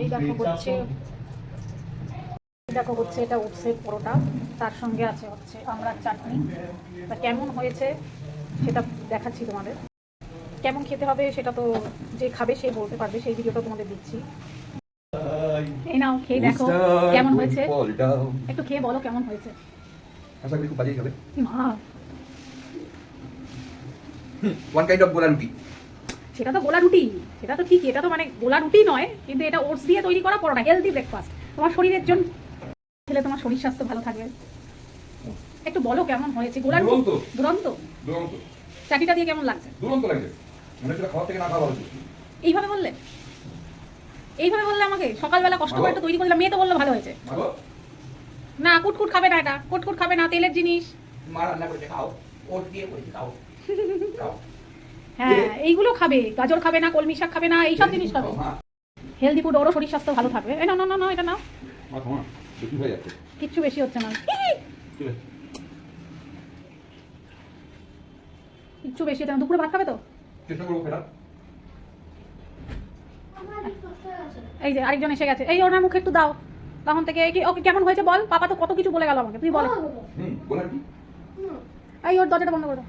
এই দেখো হচ্ছে এটা ওটসের পরোটা, তার সঙ্গে আছে হচ্ছে আমড়ার চাটনি। তা কেমন হয়েছে সেটা দেখাচ্ছি তোমাদের। কেমন খেতে হবে সেটা তো যে খাবে সে বলতে পারবে, সেই ভিডিওটা তোমাদের দিচ্ছি। এই নাও খেয়ে দেখো কেমন হয়েছে, একটু খেয়ে বলো কেমন হয়েছে। আশা করি খুব ভালোই হবে। মা ওয়ান কাইন্ড অফ গোলা রুটি। সেটা তো গোলা রুটি, সেটা তো ঠিকই, এটা তো মানে গোলা রুটি নয়, কিন্তু এটা ওটস দিয়ে তৈরি করা পরোটা, হেলদি ব্রেকফাস্ট তোমার শরীরের জন্য খেলে তোমার শরীর স্বাস্থ্য ভালো থাকবে। একটু বলো কেমন হয়েছে। গোলা রুটি দুরন্ত, দুরন্ত। চাটনিটা দিয়ে কেমন লাগছে? দুরন্ত লাগছে, মানে সেটা খাওয়া থেকে না খাওয়া ভালো। এইভাবে বললে, এইভাবে বললে আমাকে সকালবেলা কষ্ট করে একটু তৈরি করলাম, মেয়ে তো বললো ভালো হয়েছে। না কুটকুট খাবে না, এটা কুটকুট খাবে না, তেলের জিনিস। মা রান্না করেছে খাও, ওট দিয়ে করেছে খাও। খাও। হ্যাঁ এইগুলো খাবে, গাজর খাবে না, কলমি শাক খাবে না, এইসব জিনিস খাবে। হেলদি ফুড, ওরও শরীর স্বাস্থ্য ভালো থাকবে। এই না না না এটা নাও, বেশি হয়ে যাচ্ছে, কিচ্ছু বেশি হচ্ছে না, কিচ্ছু বেশি হচ্ছে না। দুপুরে ভাত খাবে তো? চেষ্টা করবো ফেরার। এই যে আরেকজন এসে গেছে, এই ওনার মুখে একটু দাও তখন থেকে। ওকে কেমন হয়েছে বল, পাপা তো কত কিছু বলে গেল আমাকে, তুই বল। গোলা রুটি। এই ওর দরজাটা বন্ধ করে দাও।